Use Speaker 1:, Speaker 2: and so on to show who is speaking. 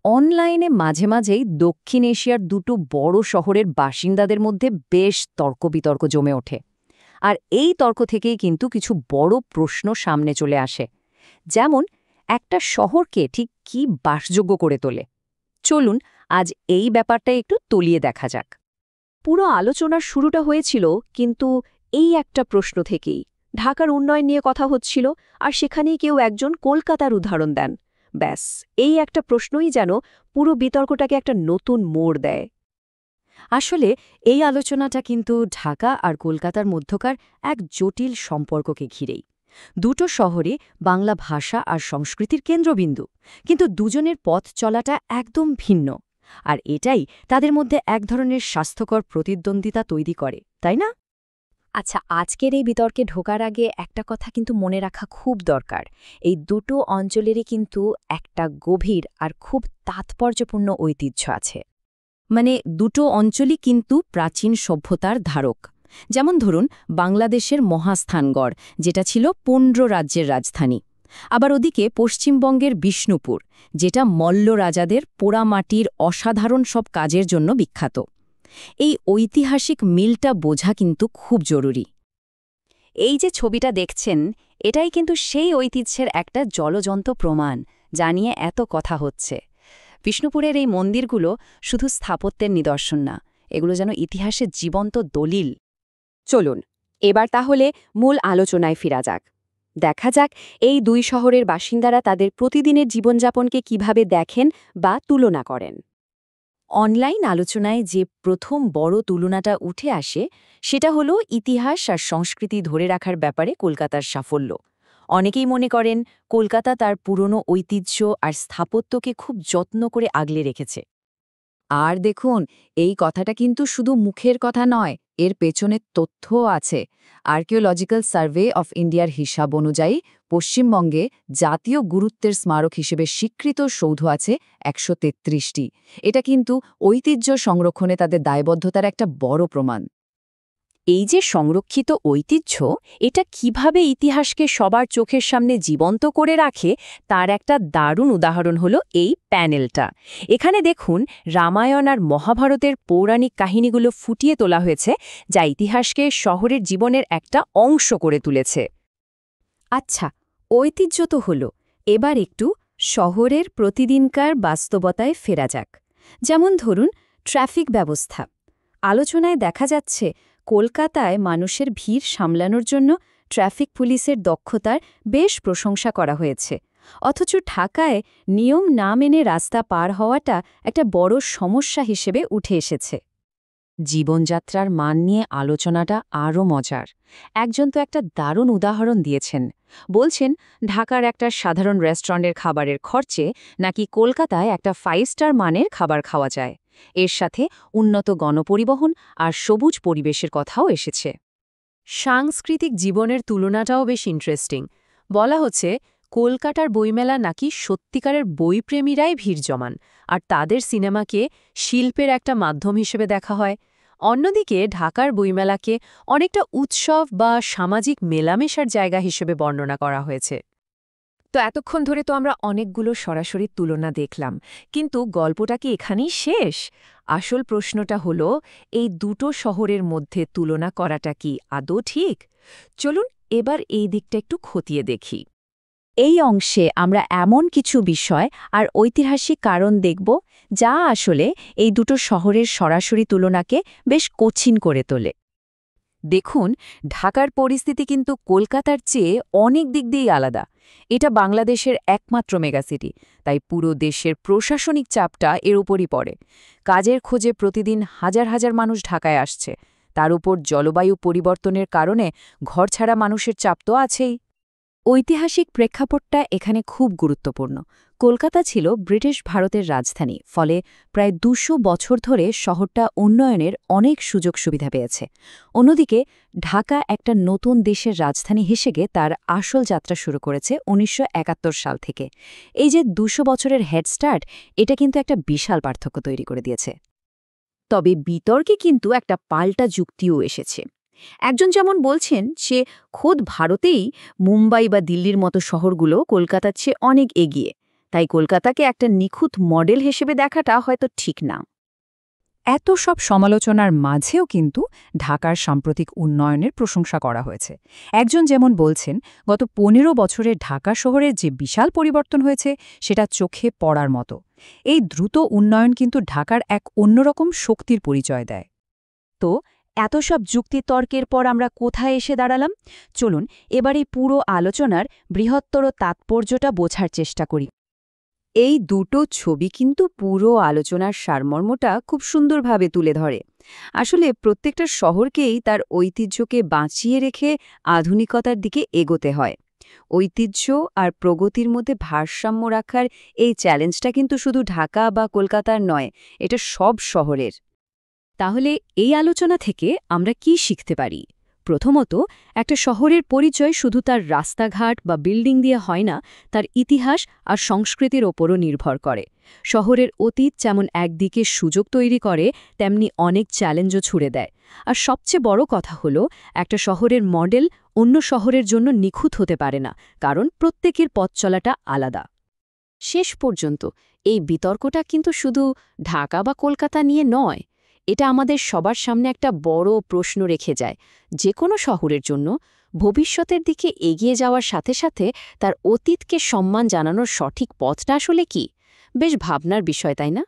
Speaker 1: অনলাইনে মাঝে মাঝেই দক্ষিণ এশিয়ার দুটো বড় শহরের বাসিন্দাদের মধ্যে বেশ তর্ক-বিতর্ক জমে ওঠে। আর এই তর্ক থেকেই কিন্তু কিছু বড় প্রশ্ন সামনে চলে আসে। যেমন, একটা শহরকে ঠিক কি বাসযোগ্য করে তোলে? চলুন আজ এই ব্যাপারটা একটু তলিয়ে দেখা যাক।
Speaker 2: পুরো আলোচনার শুরুটা হয়েছিল কিন্তু এই একটা প্রশ্ন থেকেই। ঢাকার উন্নয়ন নিয়ে কথা হচ্ছিল, আর সেখানেই কেউ একজন কলকাতার উদাহরণ দেন। ব্যাস, এই একটা প্রশ্নই যেন পুরো বিতর্কটাকে একটা নতুন মোড় দেয়।
Speaker 1: আসলে এই আলোচনাটা কিন্তু ঢাকা আর কলকাতার মধ্যকার এক জটিল সম্পর্ককে ঘিরেই। দুটো শহরে বাংলা ভাষা আর সংস্কৃতির কেন্দ্রবিন্দু, কিন্তু দুজনের পথ চলাটা একদম ভিন্ন। আর এটাই তাদের মধ্যে এক ধরনের স্বাস্থ্যকর প্রতিদ্বন্দ্বিতা তৈরি করে, তাই না?
Speaker 2: আচ্ছা, আজকের এই বিতর্কে ঢোকার আগে একটা কথা কিন্তু মনে রাখা খুব দরকার। এই দুটো অঞ্চলেরই কিন্তু একটা গভীর আর খুব তাৎপর্যপূর্ণ ঐতিহ্য আছে।
Speaker 1: মানে দুটো অঞ্চলই কিন্তু প্রাচীন সভ্যতার ধারক। যেমন ধরুন বাংলাদেশের মহাস্থানগড়, যেটা ছিল ১৫ রাজ্যের রাজধানী। আবার ওদিকে পশ্চিমবঙ্গের বিষ্ণুপুর, যেটা মল্ল রাজাদের পোড়ামাটির অসাধারণ সব কাজের জন্য বিখ্যাত। এই ঐতিহাসিক মিলটা বোঝা কিন্তু খুব জরুরি।
Speaker 2: এই যে ছবিটা দেখছেন, এটাই কিন্তু সেই ঐতিহ্যের একটা জ্বলজ্বন্ত প্রমাণ, যা নিয়ে এত কথা হচ্ছে। বিষ্ণুপুরের এই মন্দিরগুলো শুধু স্থাপত্যের নিদর্শন না, এগুলো যেন ইতিহাসের জীবন্ত দলিল। চলুন এবার তাহলে মূল আলোচনায় ফিরা যাক। দেখা যাক এই দুই শহরের বাসিন্দারা তাদের প্রতিদিনের জীবনযাপনকে কিভাবে দেখেন বা তুলনা করেন।
Speaker 1: অনলাইন আলোচনায় যে প্রথম বড় তুলনাটা উঠে আসে, সেটা হলো ইতিহাস আর সংস্কৃতি ধরে রাখার ব্যাপারে কলকাতার সাফল্য। অনেকেই মনে করেন কলকাতা তার পুরনো ঐতিহ্য আর স্থাপত্যকে খুব যত্ন করে আগলে রেখেছে। আর দেখুন, এই কথাটা কিন্তু শুধু মুখের কথা নয়, এর পেছনে তথ্যও আছে। আর্কিওলজিক্যাল সার্ভে অফ ইন্ডিয়ার হিসাব অনুযায়ী পশ্চিমবঙ্গে জাতীয় গুরুত্বের স্মারক হিসেবে স্বীকৃত সৌধ আছে ১৩৩টি। এটা কিন্তু ঐতিহ্য সংরক্ষণে তাদের দায়বদ্ধতার একটা বড় প্রমাণ।
Speaker 2: এই যে সংরক্ষিত ঐতিহ্য, এটা কিভাবে ইতিহাসকে সবার চোখের সামনে জীবন্ত করে রাখে, তার একটা দারুণ উদাহরণ হলো এই প্যানেলটা। এখানে দেখুন, রামায়ণ আর মহাভারতের পৌরাণিক কাহিনীগুলো ফুটিয়ে তোলা হয়েছে, যা ইতিহাসকে শহরের জীবনের একটা অংশ করে তুলেছে।
Speaker 1: আচ্ছা, ঐতিহ্য তো হলো, এবার একটু শহরের প্রতিদিনকার বাস্তবতায় ফেরা যাক। যেমন ধরুন ট্রাফিক ব্যবস্থা। আলোচনায় দেখা যাচ্ছে কলকাতায় মানুষের ভিড় সামলানোর জন্য ট্রাফিক পুলিশের দক্ষতার বেশ প্রশংসা করা হয়েছে। অথচ ঢাকায় নিয়ম না মেনে রাস্তা পার হওয়াটা একটা বড় সমস্যা হিসেবে উঠে এসেছে। জীবনযাত্রার মান নিয়ে আলোচনাটা আরও মজার। একজন তো একটা দারুণ উদাহরণ দিয়েছেন। বলছেন ঢাকার একটা সাধারণ রেস্টুরেন্টের খাবারের খরচে নাকি কলকাতায় একটা 5 স্টার মানের খাবার খাওয়া যায়। এর সাথে উন্নত গণপরিবহন আর সবুজ পরিবেশের কথাও এসেছে।
Speaker 2: সাংস্কৃতিক জীবনের তুলনাটাও বেশ ইন্টারেস্টিং। বলা হচ্ছে কলকাতার বইমেলা নাকি সত্যিকারের বইপ্রেমীরাই ভিড় জমান, আর তাদের সিনেমাকে শিল্পের একটা মাধ্যম হিসেবে দেখা হয়। অন্যদিকে ঢাকার বইমেলাকে অনেকটা উৎসব বা সামাজিক মেলামেশার জায়গা হিসেবে বর্ণনা করা হয়েছে। তো এতক্ষণ ধরে তো আমরা অনেকগুলো সরাসরি তুলনা দেখলাম, কিন্তু গল্পটা কি এখানেই শেষ? আসল প্রশ্নটা হলো, এই দুটো শহরের মধ্যে তুলনা করাটা কি আদৌ ঠিক? চলুন এবার এই দিকটা একটু খতিয়ে দেখি।
Speaker 1: এই অংশে আমরা এমন কিছু বিষয় আর ঐতিহাসিক কারণ দেখব যা আসলে এই দুটো শহরের সরাসরি তুলনাকে বেশ কঠিন করে তোলে। দেখুন, ঢাকার পরিস্থিতি কিন্তু কলকাতার চেয়ে অনেক দিক দিয়েই আলাদা। এটা বাংলাদেশের একমাত্র মেগাসিটি, তাই পুরো দেশের প্রশাসনিক চাপটা এর উপরই পড়ে। কাজের খোঁজে প্রতিদিন হাজার হাজার মানুষ ঢাকায় আসছে। তার উপর জলবায়ু পরিবর্তনের কারণে ঘরছাড়া মানুষের চাপ তো আছেই। ঐতিহাসিক প্রেক্ষাপটটা এখানে খুব গুরুত্বপূর্ণ। কলকাতা ছিল ব্রিটিশ ভারতের রাজধানী, ফলে প্রায় ২০০ বছর ধরে শহরটা উন্নয়নের অনেক সুযোগ সুবিধা পেয়েছে। অন্যদিকে ঢাকা একটা নতুন দেশের রাজধানী হিসেবে তার আসল যাত্রা শুরু করেছে ১৯৭১ সাল থেকে। এই যে ২০০ বছরের হেডস্টার্ট, এটা কিন্তু একটা বিশাল পার্থক্য তৈরি করে দিয়েছে। তবে বিতর্কে কিন্তু একটা পাল্টা যুক্তিও এসেছে। একজন যেমন বলছেন সে খোদ ভারতেই মুম্বাই বা দিল্লির মতো শহরগুলো কলকাতার চেয়ে অনেক এগিয়ে। তাই কলকাতাকে একটা নিখুঁত মডেল হিসেবে দেখাটা হয়তো ঠিক না।
Speaker 3: এত সব সমালোচনার মাঝেও কিন্তু ঢাকার সাম্প্রতিক উন্নয়নের প্রশংসা করা হয়েছে। একজন যেমন বলছেন, গত ১৫ বছরে ঢাকা শহরের যে বিশাল পরিবর্তন হয়েছে সেটা চোখে পড়ার মতো। এই দ্রুত উন্নয়ন কিন্তু ঢাকার এক অন্যরকম শক্তির পরিচয় দেয়।
Speaker 1: তো এত সব যুক্তিতর্কের পর আমরা কোথায় এসে দাঁড়ালাম? চলুন এবার এই পুরো আলোচনার বৃহত্তর তাৎপর্যটা বোঝার চেষ্টা করি। এই দুটো ছবি কিন্তু পুরো আলোচনার সারমর্মটা খুব সুন্দরভাবে তুলে ধরে। আসলে প্রত্যেকটা শহরকেই তার ঐতিহ্যকে বাঁচিয়ে রেখে আধুনিকতার দিকে এগোতে হয়। ঐতিহ্য আর প্রগতির মধ্যে ভারসাম্য রাখার এই চ্যালেঞ্জটা কিন্তু শুধু ঢাকা বা কলকাতার নয়, এটা সব শহরের। তাহলে এই আলোচনা থেকে আমরা কি শিখতে পারি? প্রথমত, একটা শহরের পরিচয় শুধু তার রাস্তাঘাট বা বিল্ডিং দিয়ে হয় না, তার ইতিহাস আর সংস্কৃতির ওপরও নির্ভর করে। শহরের অতীত যেমন একদিকে সুযোগ তৈরি করে, তেমনি অনেক চ্যালেঞ্জও ছুড়ে দেয়। আর সবচেয়ে বড় কথা হলো, একটা শহরের মডেল অন্য শহরের জন্য নিখুঁত হতে পারে না, কারণ প্রত্যেকের পথ চলাটা আলাদা। শেষ পর্যন্ত এই বিতর্কটা কিন্তু শুধু ঢাকা বা কলকাতা নিয়ে নয়, এটা আমাদের সবার সামনে একটা বড় প্রশ্ন রেখে যায়। যে কোনো শহরের জন্য ভবিষ্যতের দিকে এগিয়ে যাওয়ার সাথে সাথে তার অতীতকে সম্মান জানানোর সঠিক পথটা আসলে কি? বেশ ভাবনার বিষয়, তাই না?